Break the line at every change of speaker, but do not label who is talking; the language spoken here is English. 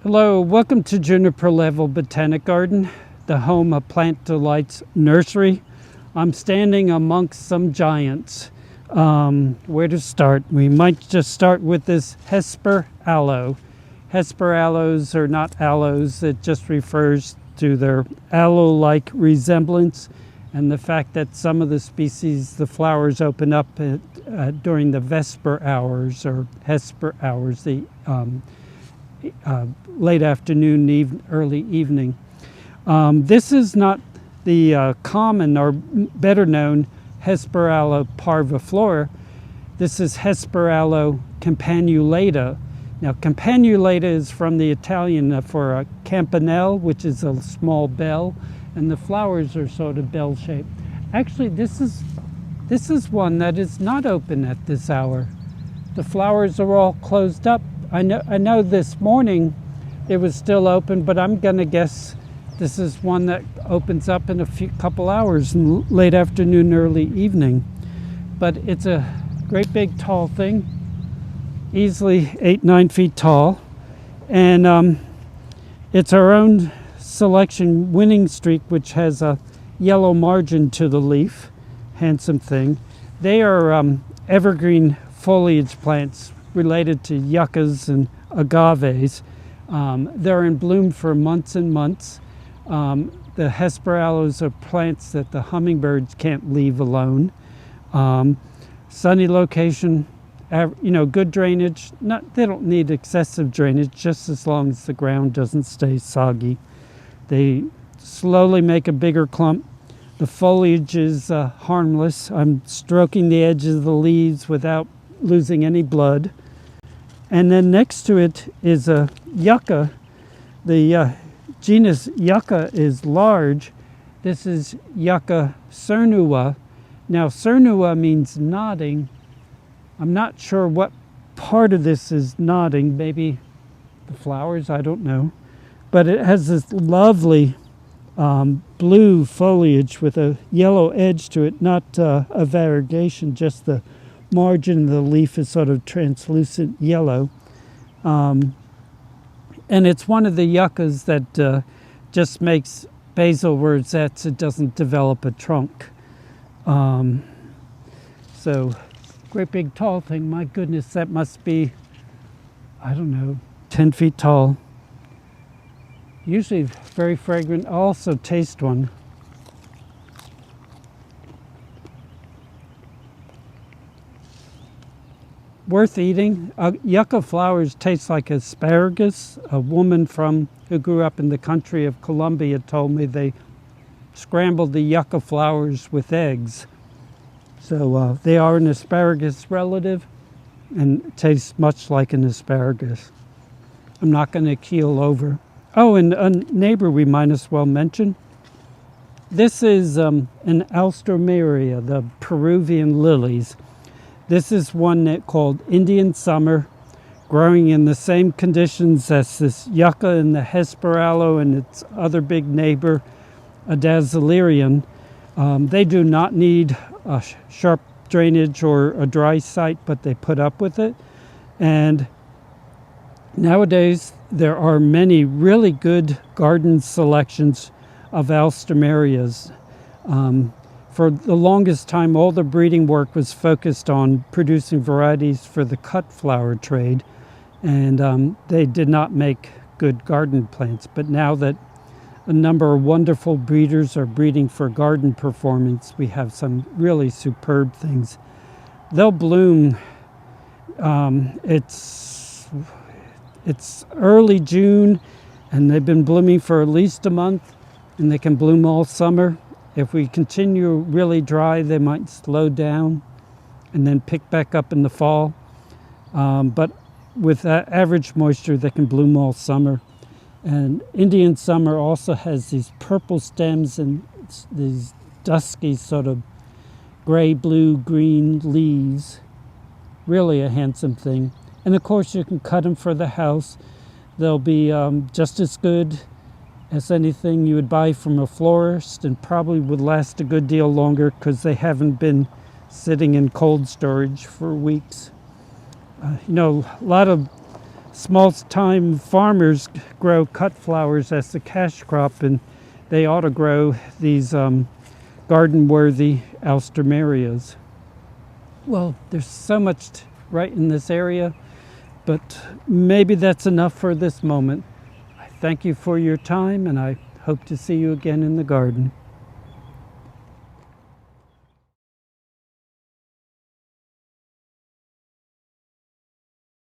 Hello, welcome to Juniper Level Botanic Garden, the home of Plant Delights Nursery. I'm standing amongst some giants. Where to start? We might just start with this Hesperaloe. Hesperaloes are not aloes, it just refers to their aloe-like resemblance and the fact that some of the species, the flowers open up during the vesper hours or hesper hours, the late afternoon, early evening. This is not the common or better known Hesperaloe parviflora. This is Hesperaloe campanulata. Now, campanulata is from the Italian for a campanelle, which is a small bell, and the flowers are sort of bell-shaped. Actually, this is one that is not open at this hour. The flowers are all closed up. I know this morning it was still open, but I'm gonna guess this is one that opens up in a couple hours in late afternoon, early evening. But it's a great big tall thing, easily 8-9 feet tall, and it's our own selection winning streak, which has a yellow margin to the leaf. Handsome thing. They are evergreen foliage plants related to yuccas and agaves. They're in bloom for months and months. The Hesperaloes are plants that the hummingbirds can't leave alone. Sunny location, good drainage. They don't need excessive drainage, just as long as the ground doesn't stay soggy. They slowly make a bigger clump. The foliage is harmless. I'm stroking the edges of the leaves without losing any blood. And then next to it is a Yucca. The genus Yucca is large. This is Yucca cernua. Now, cernua means nodding. I'm not sure what part of this is nodding. Maybe the flowers, I don't know. But it has this lovely blue foliage with a yellow edge to it, not a variegation, just the margin of the leaf is sort of translucent yellow. And it's one of the yuccas that just makes basal rosettes. It doesn't develop a trunk. So, great big tall thing. My goodness, that must be, 10 feet tall. Usually very fragrant. I'll also taste one. Worth eating. Yucca flowers taste like asparagus. A woman who grew up in the country of Colombia told me they scrambled the yucca flowers with eggs. So they are an asparagus relative and taste much like an asparagus. I'm not going to keel over. Oh, and a neighbor we might as well mention. This is an Alstroemeria, the Peruvian lilies. This is one called Indian Summer, growing in the same conditions as this Yucca and the Hesperaloe and its other big neighbor, a Dazzlerian. They do not need a sharp drainage or a dry site, but they put up with it. And nowadays, there are many really good garden selections of Alstroemerias. For the longest time, all the breeding work was focused on producing varieties for the cut flower trade, and they did not make good garden plants. But now that a number of wonderful breeders are breeding for garden performance, we have some really superb things. They'll bloom. It's early June, and they've been blooming for at least a month, and they can bloom all summer. If we continue really dry, they might slow down and then pick back up in the fall. But with average moisture, they can bloom all summer. And Indian Summer also has these purple stems and these dusky sort of gray, blue, green leaves. Really a handsome thing. And of course, you can cut them for the house. They'll be just as good as anything you would buy from a florist, and probably would last a good deal longer because they haven't been sitting in cold storage for weeks. A lot of small-time farmers grow cut flowers as the cash crop, and they ought to grow these garden-worthy Alstroemerias. Well, there's so much right in this area, but maybe that's enough for this moment. I thank you for your time, and I hope to see you again in the garden.